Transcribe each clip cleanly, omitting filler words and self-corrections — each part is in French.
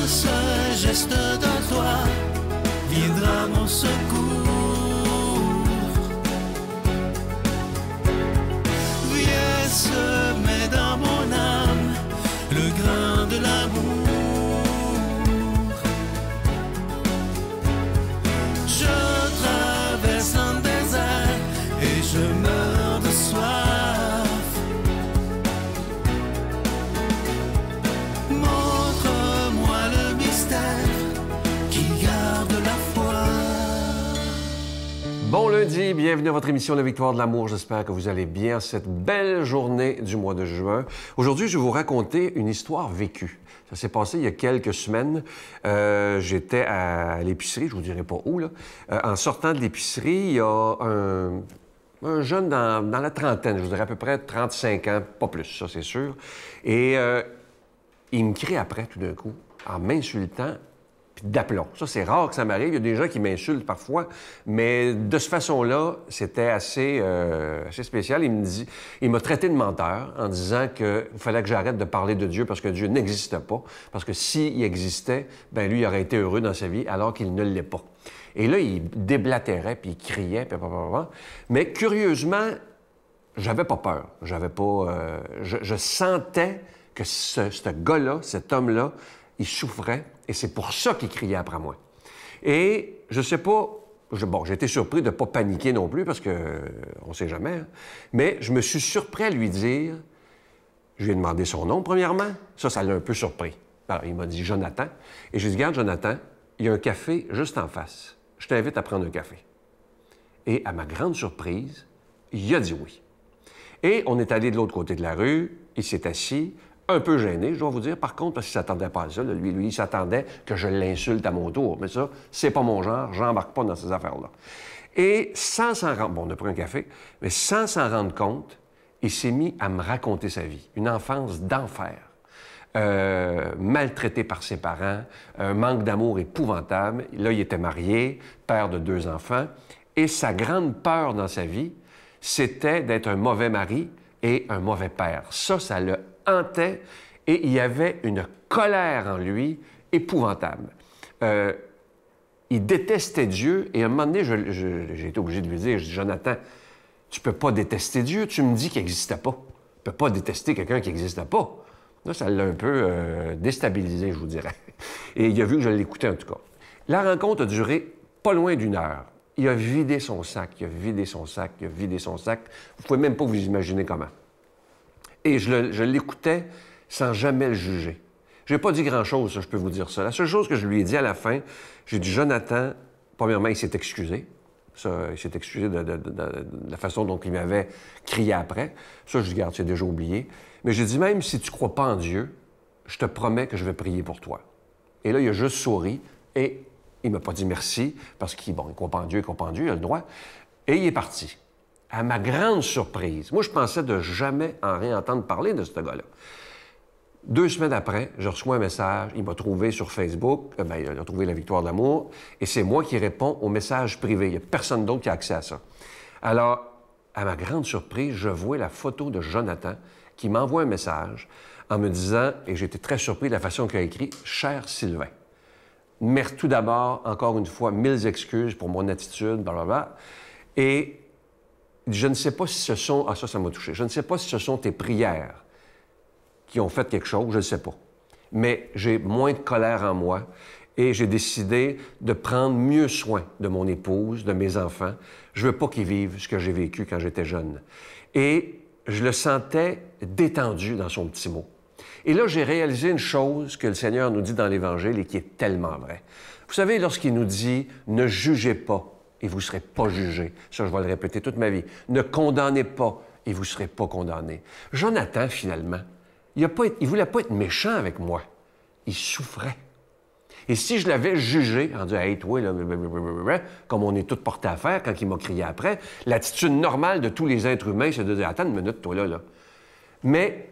ce geste de toi viendra mon secours. Viens semer dans mon âme le grain de l'amour. Je traverse un désert et je meurs de soif. Montre-moi le mystère qui garde la foi. Bon lundi, bienvenue à votre émission La Victoire de l'amour. J'espère que vous allez bien cette belle journée du mois de juin. Aujourd'hui, je vais vous raconter une histoire vécue. Ça s'est passé il y a quelques semaines. J'étais à l'épicerie, je vous dirai pas où, là. En sortant de l'épicerie, il y a un jeune dans la trentaine, je vous dirais à peu près 35 ans, pas plus, ça c'est sûr. Et il me crie après tout d'un coup, en m'insultant, puis d'aplomb. Ça, c'est rare que ça m'arrive. Il y a des gens qui m'insultent parfois, mais de cette façon-là, c'était assez spécial. Il m'a traité de menteur en disant qu'il fallait que j'arrête de parler de Dieu parce que Dieu n'existe pas. Parce que s'il existait, ben lui, il aurait été heureux dans sa vie alors qu'il ne l'est pas. Et là, il déblatérait, puis il criait, puis mais curieusement, j'avais pas peur. J'avais pas... je sentais que ce gars-là, cet homme-là, il souffrait, et c'est pour ça qu'il criait après moi. Et je sais pas... Bon, j'ai été surpris de ne pas paniquer non plus, parce que on sait jamais, hein, mais je me suis surpris à lui dire... Je lui ai demandé son nom, premièrement. Ça l'a un peu surpris. Alors, il m'a dit Jonathan. Et je lui ai dit, regarde, Jonathan, il y a un café juste en face. Je t'invite à prendre un café. Et à ma grande surprise, il a dit oui. Et on est allé de l'autre côté de la rue, il s'est assis, un peu gêné, je dois vous dire, par contre, parce qu'il ne s'attendait pas à ça. Lui, il s'attendait que je l'insulte à mon tour. Mais ça, c'est pas mon genre, j'embarque pas dans ces affaires-là. Et sans s'en rendre... Bon, on a pris un café, mais sans s'en rendre compte, il s'est mis à me raconter sa vie. Une enfance d'enfer. Maltraité par ses parents, un manque d'amour épouvantable. Là, il était marié, père de 2 enfants. Et sa grande peur dans sa vie, c'était d'être un mauvais mari et un mauvais père. Ça le hantait et il y avait une colère en lui épouvantable. Il détestait Dieu et à un moment donné, j'ai été obligé de lui dire, je dis, Jonathan, tu peux pas détester Dieu, tu me dis qu'il n'existait pas. Tu peux pas détester quelqu'un qui n'existait pas. Là, ça l'a un peu déstabilisé, je vous dirais. Et il a vu que je l'écoutais, en tout cas. La rencontre a duré pas loin d'1 heure. Il a vidé son sac, il a vidé son sac, il a vidé son sac. Vous pouvez même pas vous imaginer comment. Et je l'écoutais sans jamais le juger. J'ai pas dit grand-chose, ça, je peux vous dire ça. La seule chose que je lui ai dit à la fin, j'ai dit, Jonathan, premièrement, il s'est excusé. Ça, il s'est excusé de la façon dont il m'avait crié après. Ça, je garde, c'est déjà oublié. Mais j'ai dit, même si tu ne crois pas en Dieu, je te promets que je vais prier pour toi. Et là, il a juste souri et il ne m'a pas dit merci parce qu'il ne croit pas en Dieu, il a le droit. Et il est parti. À ma grande surprise, moi, je pensais de jamais en rien entendre parler de ce gars-là. 2 semaines après, je reçois un message. Il m'a trouvé sur Facebook. Il a trouvé La Victoire de l'amour. Et c'est moi qui réponds aux messages privés. Il n'y a personne d'autre qui a accès à ça. Alors, à ma grande surprise, je vois la photo de Jonathan qui m'envoie un message en me disant, et j'étais très surpris de la façon qu'il a écrit, « Cher Sylvain, merci tout d'abord, encore une fois, 1000 excuses pour mon attitude, blablabla. Et je ne sais pas si ce sont... Ah, ça m'a touché. Je ne sais pas si ce sont tes prières qui ont fait quelque chose, je ne sais pas. Mais j'ai moins de colère en moi et j'ai décidé de prendre mieux soin de mon épouse, de mes enfants. Je veux pas qu'ils vivent ce que j'ai vécu quand j'étais jeune. Et je le sentais détendu dans son petit mot. Et là, j'ai réalisé une chose que le Seigneur nous dit dans l'Évangile et qui est tellement vraie. Vous savez, lorsqu'il nous dit « Ne jugez pas et vous ne serez pas jugés », ça, je vais le répéter toute ma vie, « Ne condamnez pas et vous ne serez pas condamnés ». Jonathan, finalement, il ne voulait pas être méchant avec moi. Il souffrait. Et si je l'avais jugé, en disant « Hey, toi, là, comme on est tous portés à faire quand il m'a crié après, l'attitude normale de tous les êtres humains, c'est de dire « Attends une minute, toi, là. » Mais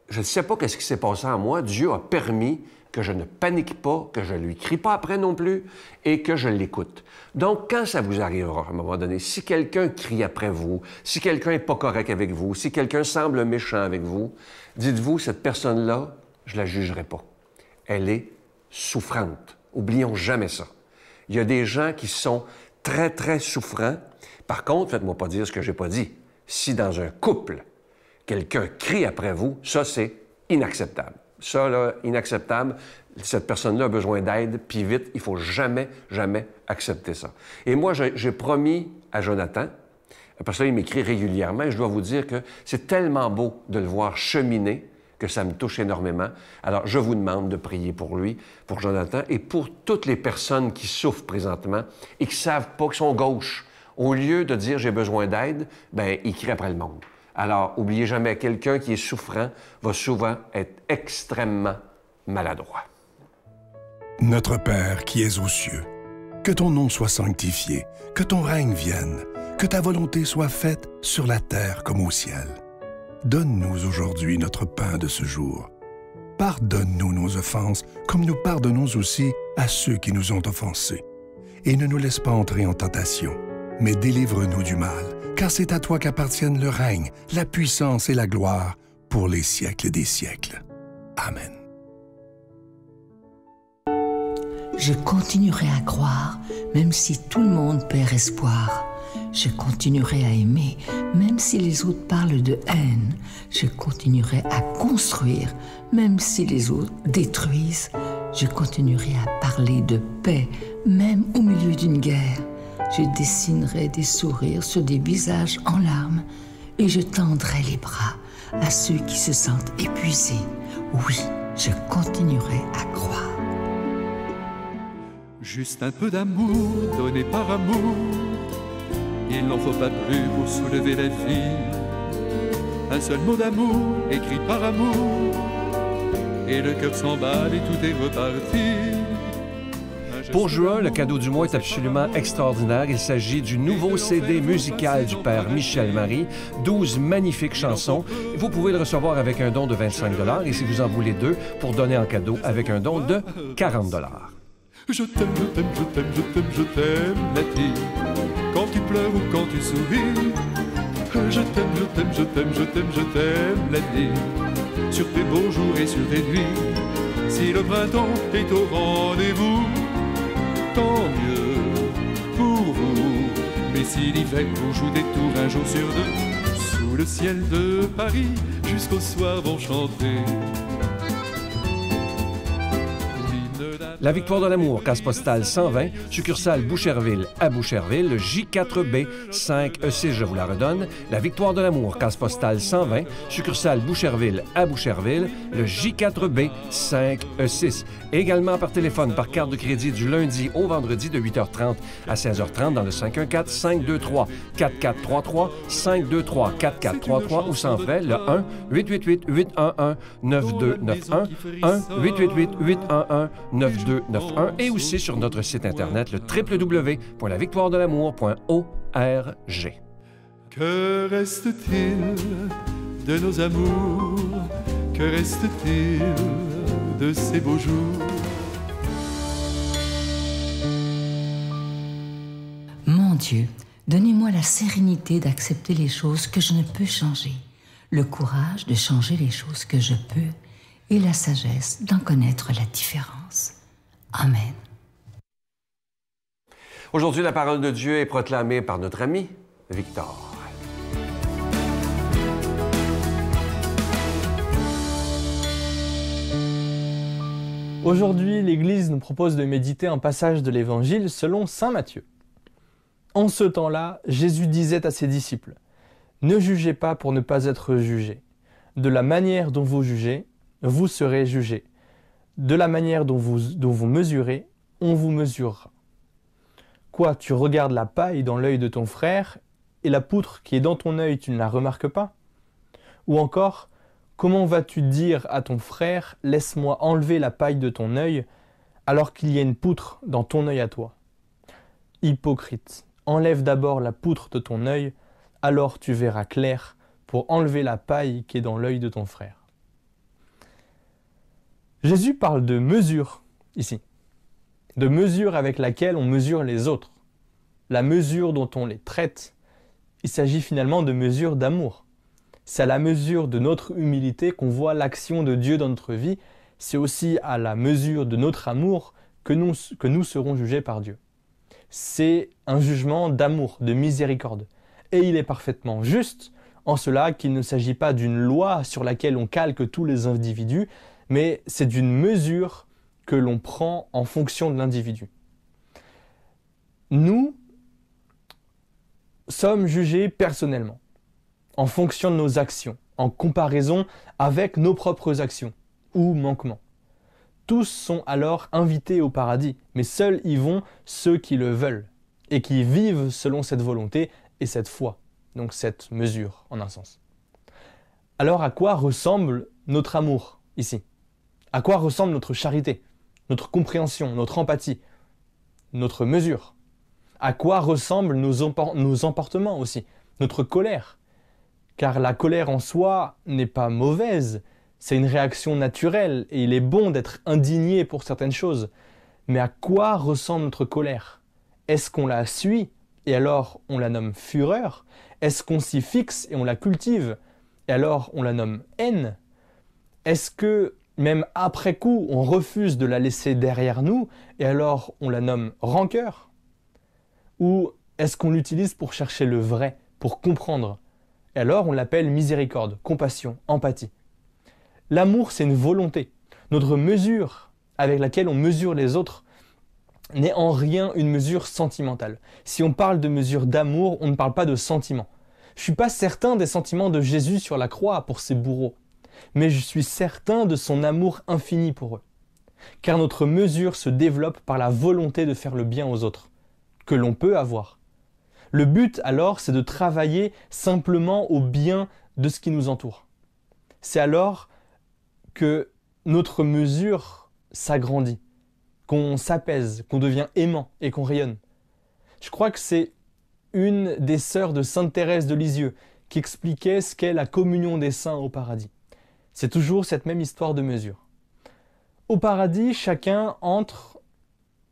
je ne sais pas ce qui s'est passé en moi. Dieu a permis que je ne panique pas, que je ne lui crie pas après non plus et que je l'écoute. Donc, quand ça vous arrivera, à un moment donné, si quelqu'un crie après vous, si quelqu'un n'est pas correct avec vous, si quelqu'un semble méchant avec vous, dites-vous, cette personne-là, je ne la jugerai pas. Elle est souffrante. Oublions jamais ça. Il y a des gens qui sont très, très souffrants. Par contre, faites-moi pas dire ce que j'ai pas dit. Si dans un couple, quelqu'un crie après vous, ça, c'est inacceptable. Ça, là, inacceptable. Cette personne-là a besoin d'aide, puis vite, il faut jamais, jamais accepter ça. Et moi, j'ai promis à Jonathan, parce qu'il m'écrit régulièrement, et je dois vous dire que c'est tellement beau de le voir cheminer que ça me touche énormément. Alors, je vous demande de prier pour lui, pour Jonathan, et pour toutes les personnes qui souffrent présentement et qui ne savent pas, qui sont gauches. Au lieu de dire « j'ai besoin d'aide », bien, ils crient après le monde. Alors, oubliez jamais, quelqu'un qui est souffrant va souvent être extrêmement maladroit. Notre Père qui es aux cieux, que ton nom soit sanctifié, que ton règne vienne, que ta volonté soit faite sur la terre comme au ciel. Donne-nous aujourd'hui notre pain de ce jour. Pardonne-nous nos offenses, comme nous pardonnons aussi à ceux qui nous ont offensés. Et ne nous laisse pas entrer en tentation, mais délivre-nous du mal, car c'est à toi qu'appartiennent le règne, la puissance et la gloire pour les siècles des siècles. Amen. Je continuerai à croire, même si tout le monde perd espoir. Je continuerai à aimer, même si les autres parlent de haine. Je continuerai à construire, même si les autres détruisent. Je continuerai à parler de paix, même au milieu d'une guerre. Je dessinerai des sourires sur des visages en larmes et je tendrai les bras à ceux qui se sentent épuisés. Oui, je continuerai à croire. Juste un peu d'amour donné par amour, il n'en faut pas plus pour soulever la vie. Un seul mot d'amour écrit par amour, et le cœur s'emballe et tout est reparti. Pour juin, le cadeau du mois est absolument extraordinaire. Il s'agit du nouveau CD musical du père Michel Marie, 12 magnifiques chansons. Vous pouvez le recevoir avec un don de 25 $ et si vous en voulez deux, pour donner en cadeau avec un don de 40 $. Je t'aime, je t'aime, je t'aime, je t'aime, je t'aime, la vie. Quand tu pleures ou quand tu souris, je t'aime, je t'aime, je t'aime, je t'aime, je t'aime, la vie. Sur tes beaux jours et sur tes nuits, si le printemps est au rendez-vous, tant mieux pour vous. Mais si l'hiver vous joue des tours un jour sur deux, sous le ciel de Paris, jusqu'au soir vont chanter. La Victoire de l'amour, case postale 120, succursale Boucherville à Boucherville, le J4B 5E6, je vous la redonne. La Victoire de l'amour, case postale 120, succursale Boucherville à Boucherville, le J4B 5E6. Également par téléphone, par carte de crédit du lundi au vendredi de 8h30 à 16h30 dans le 514-523-4433, 523-4433 ou sans frais, le 1-888-811-9291, 1-888-811-9291 et aussi sur notre site internet le www.lavictoiredelamour.org. Que reste-t-il de nos amours? Que reste-t-il de ces beaux jours? Mon Dieu, donnez-moi la sérénité d'accepter les choses que je ne peux changer, le courage de changer les choses que je peux et la sagesse d'en connaître la différence. Amen. Aujourd'hui, la parole de Dieu est proclamée par notre ami Victor. Aujourd'hui, l'Église nous propose de méditer un passage de l'Évangile selon saint Matthieu. En ce temps-là, Jésus disait à ses disciples : « Ne jugez pas pour ne pas être jugés. De la manière dont vous jugez, vous serez jugés. De la manière dont vous mesurez, on vous mesurera. Quoi, tu regardes la paille dans l'œil de ton frère, et la poutre qui est dans ton œil, tu ne la remarques pas? Ou encore, comment vas-tu dire à ton frère, laisse-moi enlever la paille de ton œil, alors qu'il y a une poutre dans ton œil à toi? Hypocrite, enlève d'abord la poutre de ton œil, alors tu verras clair pour enlever la paille qui est dans l'œil de ton frère. » Jésus parle de mesure ici, de mesure avec laquelle on mesure les autres, la mesure dont on les traite. Il s'agit finalement de mesure d'amour. C'est à la mesure de notre humilité qu'on voit l'action de Dieu dans notre vie, c'est aussi à la mesure de notre amour que nous serons jugés par Dieu. C'est un jugement d'amour, de miséricorde. Et il est parfaitement juste, en cela qu'il ne s'agit pas d'une loi sur laquelle on calque tous les individus, mais c'est d'une mesure que l'on prend en fonction de l'individu. Nous sommes jugés personnellement, en fonction de nos actions, en comparaison avec nos propres actions ou manquements. Tous sont alors invités au paradis, mais seuls y vont ceux qui le veulent et qui vivent selon cette volonté et cette foi, donc cette mesure en un sens. Alors à quoi ressemble notre amour ici? À quoi ressemble notre charité, notre compréhension, notre empathie, notre mesure? À quoi ressemblent nos emportements aussi, notre colère? Car la colère en soi n'est pas mauvaise, c'est une réaction naturelle et il est bon d'être indigné pour certaines choses. Mais à quoi ressemble notre colère? Est-ce qu'on la suit et alors on la nomme fureur? Est-ce qu'on s'y fixe et on la cultive et alors on la nomme haine? Est-ce que même après coup on refuse de la laisser derrière nous et alors on la nomme rancœur? Ou est-ce qu'on l'utilise pour chercher le vrai, pour comprendre? Et alors on l'appelle miséricorde, compassion, empathie. L'amour, c'est une volonté. Notre mesure avec laquelle on mesure les autres n'est en rien une mesure sentimentale. Si on parle de mesure d'amour, on ne parle pas de sentiments. Je ne suis pas certain des sentiments de Jésus sur la croix pour ses bourreaux, mais je suis certain de son amour infini pour eux. Car notre mesure se développe par la volonté de faire le bien aux autres, que l'on peut avoir. Le but alors, c'est de travailler simplement au bien de ce qui nous entoure. C'est alors que notre mesure s'agrandit, qu'on s'apaise, qu'on devient aimant et qu'on rayonne. Je crois que c'est une des sœurs de Sainte Thérèse de Lisieux qui expliquait ce qu'est la communion des saints au paradis. C'est toujours cette même histoire de mesure. Au paradis, chacun entre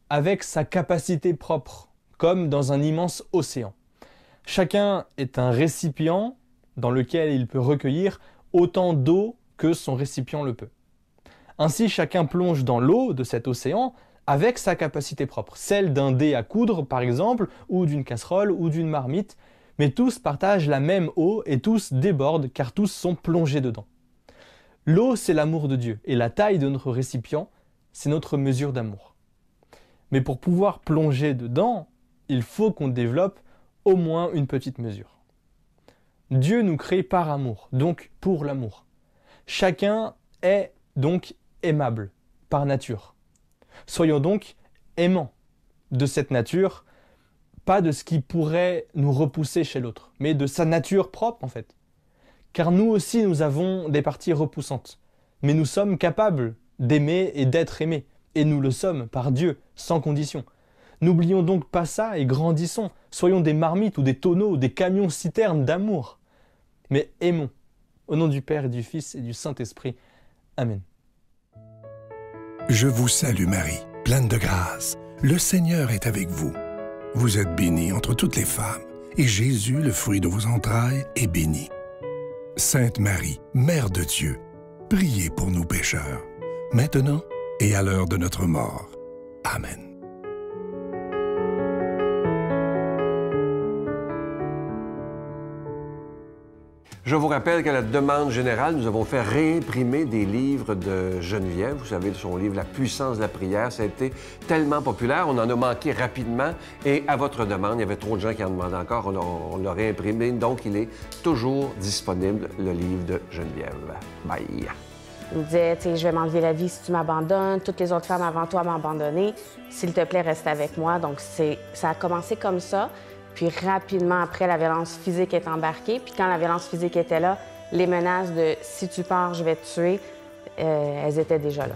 avec sa capacité propre, comme dans un immense océan. Chacun est un récipient dans lequel il peut recueillir autant d'eau que son récipient le peut. Ainsi, chacun plonge dans l'eau de cet océan avec sa capacité propre, celle d'un dé à coudre par exemple, ou d'une casserole, ou d'une marmite, mais tous partagent la même eau et tous débordent car tous sont plongés dedans. L'eau, c'est l'amour de Dieu, et la taille de notre récipient, c'est notre mesure d'amour. Mais pour pouvoir plonger dedans, il faut qu'on développe au moins une petite mesure. Dieu nous crée par amour, donc pour l'amour. Chacun est donc aimable par nature. Soyons donc aimants de cette nature, pas de ce qui pourrait nous repousser chez l'autre, mais de sa nature propre en fait. Car nous aussi nous avons des parties repoussantes, mais nous sommes capables d'aimer et d'être aimés, et nous le sommes par Dieu, sans condition. N'oublions donc pas ça et grandissons, soyons des marmites ou des tonneaux ou des camions-citernes d'amour. Mais aimons. Au nom du Père et du Fils et du Saint-Esprit. Amen. Je vous salue Marie, pleine de grâce. Le Seigneur est avec vous. Vous êtes bénie entre toutes les femmes, et Jésus, le fruit de vos entrailles, est béni. Sainte Marie, Mère de Dieu, priez pour nous pécheurs, maintenant et à l'heure de notre mort. Amen. Je vous rappelle qu'à la demande générale, nous avons fait réimprimer des livres de Geneviève. Vous savez, son livre « La puissance de la prière ». Ça a été tellement populaire, on en a manqué rapidement. Et à votre demande, il y avait trop de gens qui en demandaient encore, on l'a réimprimé. Donc, il est toujours disponible, le livre de Geneviève. Bye! Il me disait, tu sais, je vais m'enlever la vie si tu m'abandonnes. Toutes les autres femmes avant toi m'ont abandonné. S'il te plaît, reste avec moi. Donc, ça a commencé comme ça. Puis rapidement, après, la violence physique est embarquée. Puis quand la violence physique était là, les menaces de « si tu pars, je vais te tuer », elles étaient déjà là.